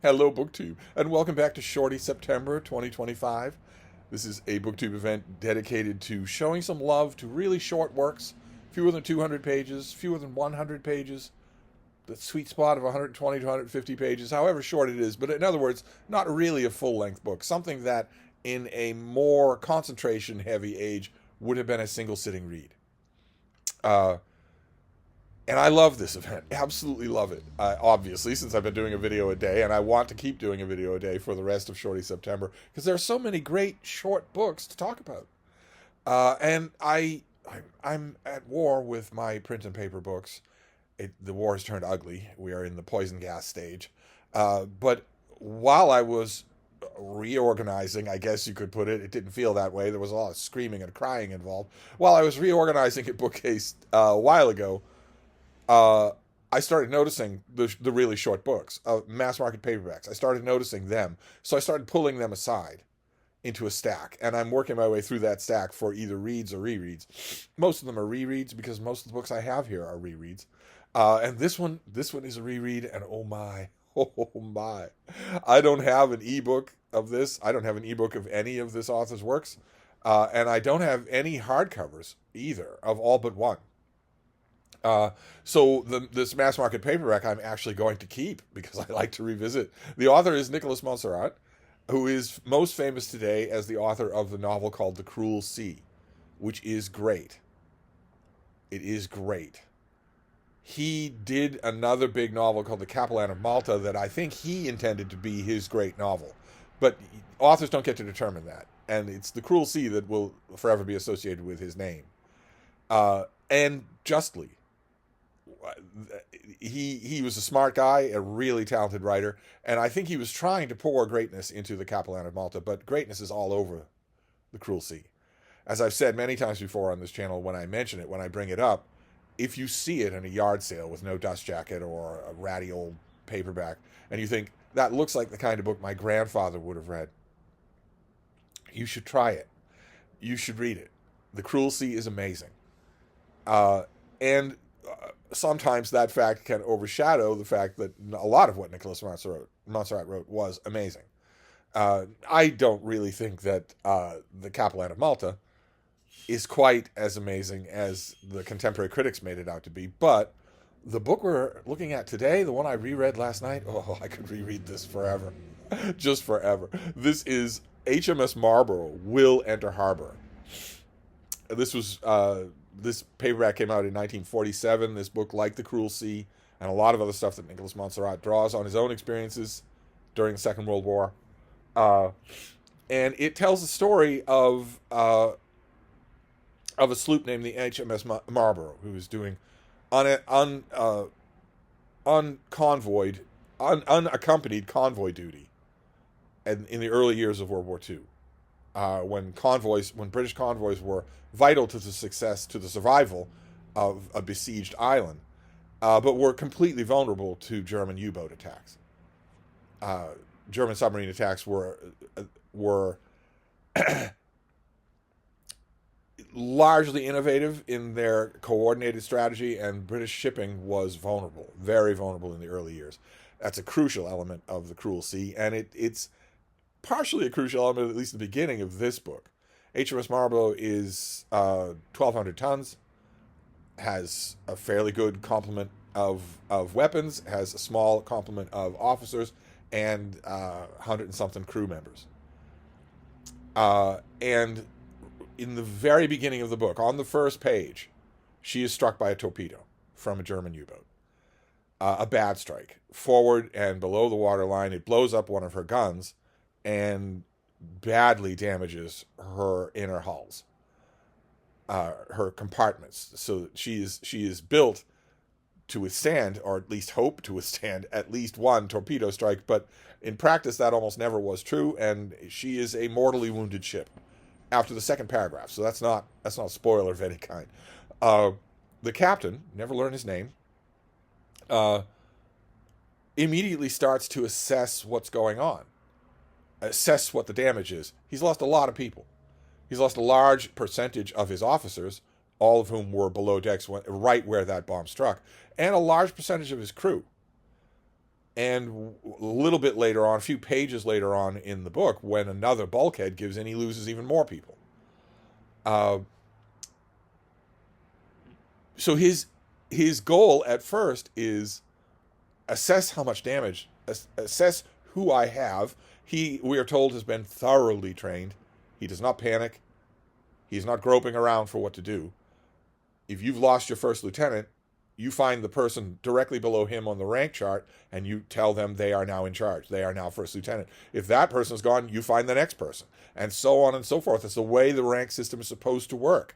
Hello, BookTube, and welcome back to Shorty September 2025. This is a BookTube event dedicated to showing some love to really short works, fewer than 200 pages, fewer than 100 pages, the sweet spot of 120 to 150 pages, however short it is, but in other words, not really a full-length book, something that in a more concentration-heavy age would have been a single-sitting read. Uh, And I love this event. Absolutely love it. Obviously, since I've been doing a video a day, and I want to keep doing a video a day for the rest of Shorty September, because there are so many great short books to talk about. I'm at war with my print and paper books. The war has turned ugly. We are in the poison gas stage. But while I was reorganizing, I guess you could put it, it didn't feel that way. There was a lot of screaming and crying involved. While I was reorganizing at Bookcase a while ago, uh, I started noticing the really short books, mass market paperbacks. I started noticing them, so I started pulling them aside into a stack, and I'm working my way through that stack for either reads or rereads. Most of them are rereads because most of the books I have here are rereads, and this one is a reread, and oh my, oh my, I don't have an ebook of this. I don't have an ebook of any of this author's works, and I don't have any hardcovers either of all but one. Uh, so this mass market paperback I'm actually going to keep because I like to revisit. The author is Nicholas Montserrat, who is most famous today as the author of the novel called The Cruel Sea, which is great. It is great. He did another big novel called The Capellan of Malta that I think he intended to be his great novel. But authors don't get to determine that. And it's The Cruel Sea that will forever be associated with his name. And justly, he was a smart guy, a really talented writer, and I think he was trying to pour greatness into the Capellan of Malta, but greatness is all over the Cruel Sea. As I've said many times before on this channel, when I mention it, when I bring it up, if you see it in a yard sale with no dust jacket or a ratty old paperback, and you think, that looks like the kind of book my grandfather would have read, you should try it. You should read it. The Cruel Sea is amazing. And sometimes that fact can overshadow the fact that a lot of what Nicholas Montserrat wrote was amazing. I don't really think that the Capellan of Malta is quite as amazing as the contemporary critics made it out to be, but the book we're looking at today, the one I reread last night, oh, I could reread this forever. Just forever. This is HMS Marlborough Will Enter Harbor. This paperback came out in 1947. This book, like The Cruel Sea and a lot of other stuff that Nicholas Montserrat draws on his own experiences during the Second World War, uh, and it tells the story of a sloop named the HMS Marlborough, who was doing unconvoyed, unaccompanied convoy duty, and in the early years of World War II, when British convoys were vital to the survival of a besieged island, but were completely vulnerable to German U-boat attacks. Uh, German submarine attacks were largely innovative in their coordinated strategy, and British shipping was vulnerable, very vulnerable in the early years. That's a crucial element of The Cruel Sea, and it's partially a crucial element, at least in the beginning of this book. HMS Marlborough is 1,200 tons, has a fairly good complement of weapons, has a small complement of officers, and 100 and something crew members. And in the very beginning of the book, on the first page, she is struck by a torpedo from a German U-boat. A bad strike. Forward and below the waterline, it blows up one of her guns and badly damages her inner hulls, her compartments. So that she is built to withstand, or at least hope to withstand, at least one torpedo strike. But in practice, that almost never was true, and she is a mortally wounded ship after the second paragraph. So that's not a spoiler of any kind. The captain, never learned his name, immediately starts to assess what's going on, assess what the damage is. He's lost a lot of people. He's lost a large percentage of his officers, all of whom were below decks right where that bomb struck, and a large percentage of his crew. And a little bit later on, a few pages later on in the book, when another bulkhead gives in, he loses even more people. So his goal at first is assess how much damage, assess who I have. He, we are told, has been thoroughly trained. He does not panic. He's not groping around for what to do. If you've lost your first lieutenant, you find the person directly below him on the rank chart, and you tell them they are now in charge. They are now first lieutenant. If that person's gone, you find the next person, and so on and so forth. It's the way the rank system is supposed to work.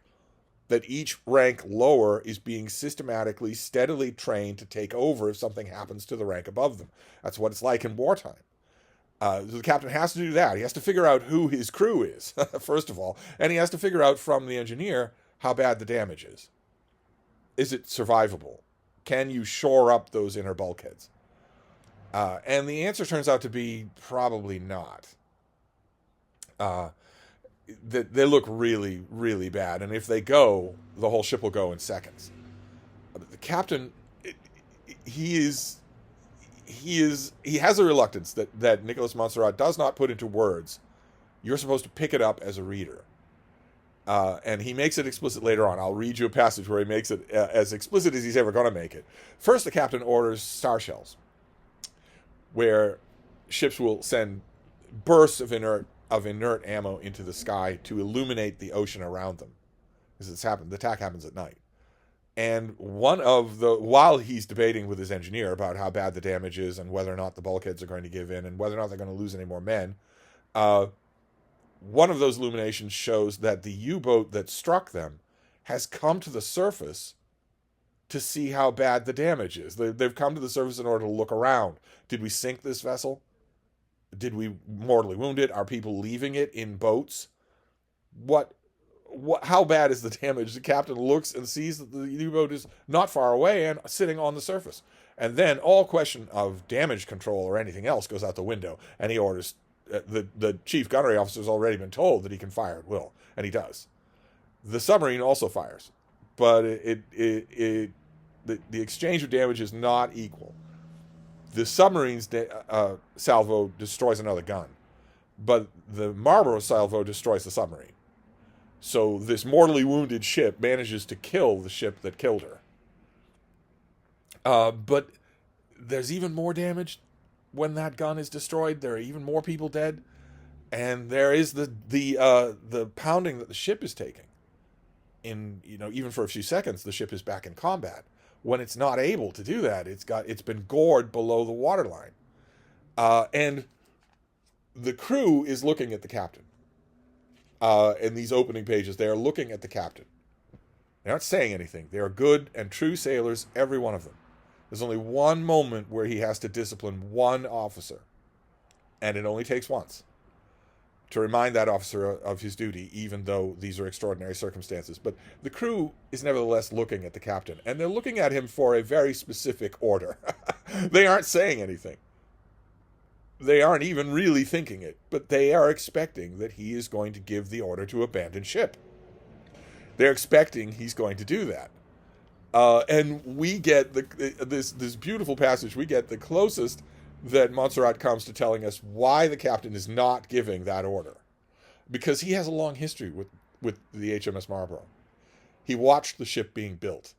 That each rank lower is being systematically, steadily trained to take over if something happens to the rank above them. That's what it's like in wartime. The captain has to do that. He has to figure out who his crew is, first of all, and he has to figure out from the engineer how bad the damage is. Is it survivable? Can you shore up those inner bulkheads? And the answer turns out to be probably not. They look really, really bad, and if they go, the whole ship will go in seconds. The captain, he has a reluctance that Nicholas Montserrat does not put into words. You're supposed to pick it up as a reader. And he makes it explicit later on. I'll read you a passage where he makes it as explicit as he's ever going to make it. First, the captain orders star shells, where ships will send bursts of inert ammo into the sky to illuminate the ocean around them. As it's happened, the attack happens at night. And while he's debating with his engineer about how bad the damage is and whether or not the bulkheads are going to give in and whether or not they're going to lose any more men, one of those illuminations shows that the U-boat that struck them has come to the surface to see how bad the damage is. They've come to the surface in order to look around. Did we sink this vessel? Did we mortally wound it? Are people leaving it in boats? How bad is the damage? The captain looks and sees that the U-boat is not far away and sitting on the surface. And then all question of damage control or anything else goes out the window, and he orders the chief gunnery officer has already been told that he can fire at will, and he does. The submarine also fires, but the exchange of damage is not equal. The submarine's salvo destroys another gun, but the Marlborough salvo destroys the submarine. So this mortally wounded ship manages to kill the ship that killed her. But there's even more damage when that gun is destroyed. There are even more people dead, and there is the pounding that the ship is taking. Even for a few seconds, the ship is back in combat. When it's not able to do that, it's been gored below the waterline, and the crew is looking at the captain. In these opening pages, they are looking at the captain. They're not saying anything. They are good and true sailors, every one of them. There's only one moment where he has to discipline one officer, and it only takes once to remind that officer of his duty, even though these are extraordinary circumstances. But the crew is nevertheless looking at the captain, and they're looking at him for a very specific order. They aren't saying anything. They aren't even really thinking it, but they are expecting that he is going to give the order to abandon ship. They're expecting he's going to do that. And we get this beautiful passage. We get the closest that Montserrat comes to telling us why the captain is not giving that order. Because he has a long history with the HMS Marlborough. He watched the ship being built.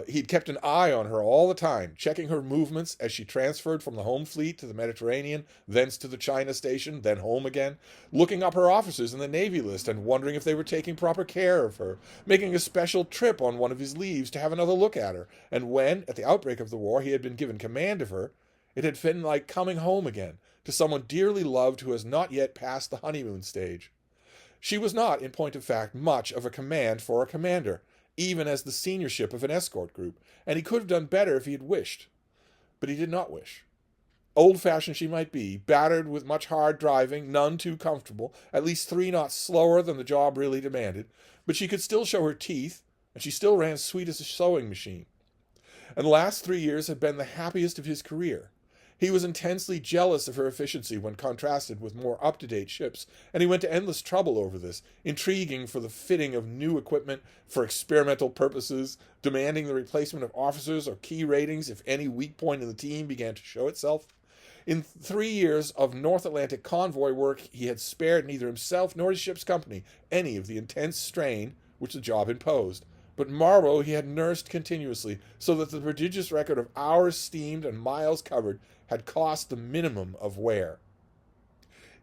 He'd kept an eye on her all the time, checking her movements as she transferred from the home fleet to the Mediterranean, thence to the China station, then home again, looking up her officers in the Navy list and wondering if they were taking proper care of her, making a special trip on one of his leaves to have another look at her. And when, at the outbreak of the war, he had been given command of her, it had been like coming home again to someone dearly loved who has not yet passed the honeymoon stage. She was not, in point of fact, much of a command for a commander, even as the senior ship of an escort group, and he could have done better if he had wished. But he did not wish. Old-fashioned she might be, battered with much hard driving, none too comfortable, at least 3 knots slower than the job really demanded, but she could still show her teeth, and she still ran sweet as a sewing machine. And the last 3 years had been the happiest of his career. He was intensely jealous of her efficiency when contrasted with more up-to-date ships, and he went to endless trouble over this, intriguing for the fitting of new equipment for experimental purposes, demanding the replacement of officers or key ratings if any weak point in the team began to show itself. In 3 years of North Atlantic convoy work, he had spared neither himself nor his ship's company any of the intense strain which the job imposed. But Marlborough he had nursed continuously, so that the prodigious record of hours steamed and miles covered had cost the minimum of wear.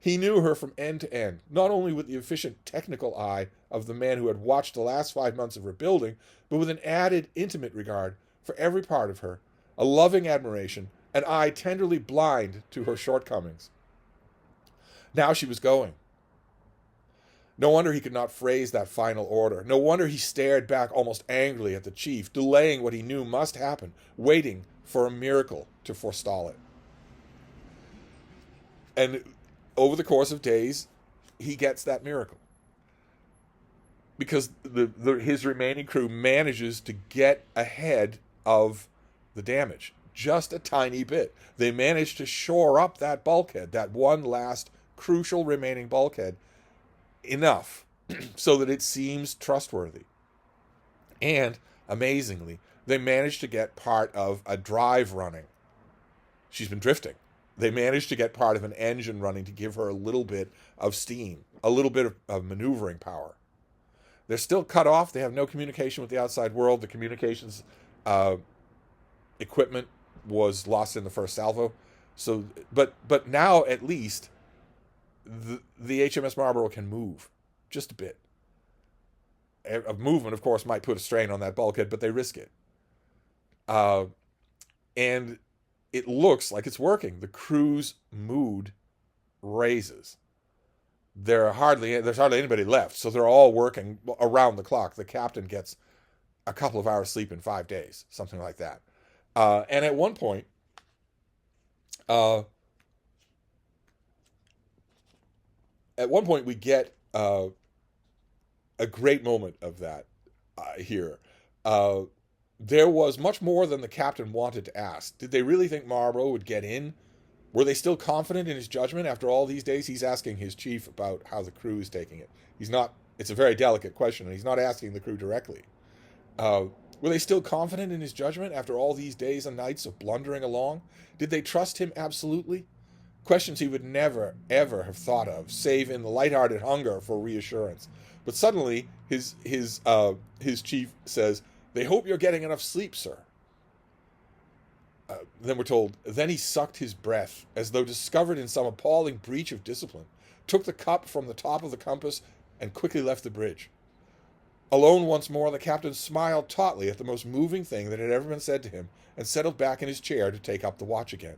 He knew her from end to end, not only with the efficient technical eye of the man who had watched the last 5 months of her building, but with an added intimate regard for every part of her, a loving admiration, an eye tenderly blind to her shortcomings. Now she was going. No wonder he could not phrase that final order. No wonder he stared back almost angrily at the chief, delaying what he knew must happen, waiting for a miracle to forestall it. And over the course of days, he gets that miracle. Because his remaining crew manages to get ahead of the damage. Just a tiny bit. They manage to shore up that bulkhead, that one last crucial remaining bulkhead, enough so that it seems trustworthy. And, amazingly, they managed to get part of a drive running. She's been drifting. They managed to get part of an engine running to give her a little bit of steam, a little bit of maneuvering power. They're still cut off. They have no communication with the outside world. The communications equipment was lost in the first salvo. So, but now at least the HMS Marlborough can move just a bit. A movement, of course, might put a strain on that bulkhead, but they risk it. And it looks like it's working. The crew's mood raises. There's hardly anybody left, so they're all working around the clock. The captain gets a couple of hours sleep in 5 days, something like that. And at one point, we get a great moment of that here. There was much more than the captain wanted to ask. Did they really think Marlborough would get in? Were they still confident in his judgment after all these days? He's asking his chief about how the crew is taking it. It's a very delicate question, and he's not asking the crew directly. Were they still confident in his judgment after all these days and nights of blundering along? Did they trust him absolutely? Questions he would never, ever have thought of, save in the lighthearted hunger for reassurance. But suddenly, his chief says, "They hope you're getting enough sleep, sir." Then we're told, then he sucked his breath, as though discovered in some appalling breach of discipline, took the cup from the top of the compass, and quickly left the bridge. Alone once more, the captain smiled tautly at the most moving thing that had ever been said to him, and settled back in his chair to take up the watch again.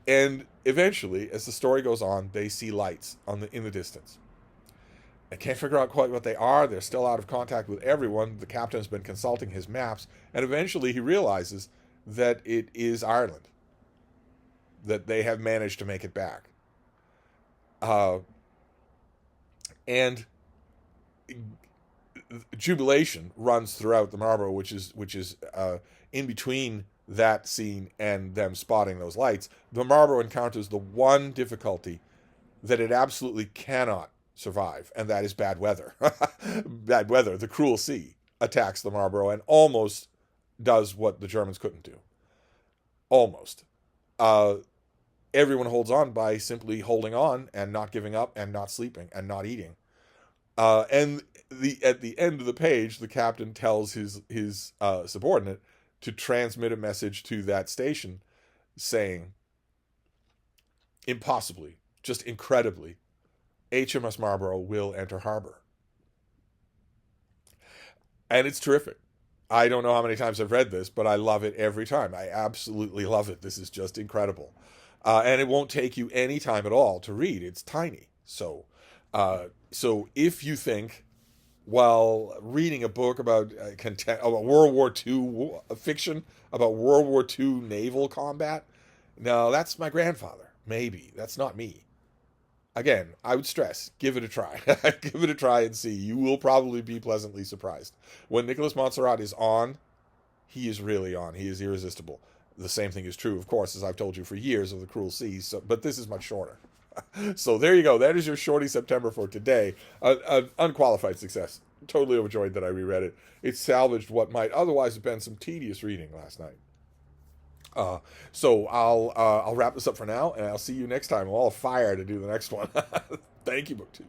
And eventually, as the story goes on, they see lights in the distance. They can't figure out quite what they are. They're still out of contact with everyone. The captain has been consulting his maps, and eventually he realizes that it is Ireland, that they have managed to make it back. And jubilation runs throughout the Marlborough, which is in between that scene and them spotting those lights. The Marlborough encounters the one difficulty that it absolutely cannot survive, and that is bad weather. Bad weather. The cruel sea attacks the Marlborough and almost does what the Germans couldn't do. Almost. Everyone holds on by simply holding on and not giving up and not sleeping and not eating. And at the end of the page, the captain tells his subordinate to transmit a message to that station saying, impossibly, just incredibly, HMS Marlborough will enter harbor. And it's terrific. I don't know how many times I've read this, but I love it every time. I absolutely love it. This is just incredible. And it won't take you any time at all to read. It's tiny. So if you think, while reading a book about World War II fiction, about World War II naval combat, no, that's my grandfather. Maybe. That's not me. Again, I would stress, give it a try. Give it a try and see. You will probably be pleasantly surprised. When Nicholas Montserrat is on, he is really on. He is irresistible. The same thing is true, of course, as I've told you for years, of The Cruel Seas. So, but this is much shorter. So there you go. That is your Shorty September for today. An unqualified success. Totally overjoyed that I reread it. It salvaged what might otherwise have been some tedious reading last night. So I'll wrap this up for now, and I'll see you next time. I'm all fire to do the next one. Thank you, BookTube.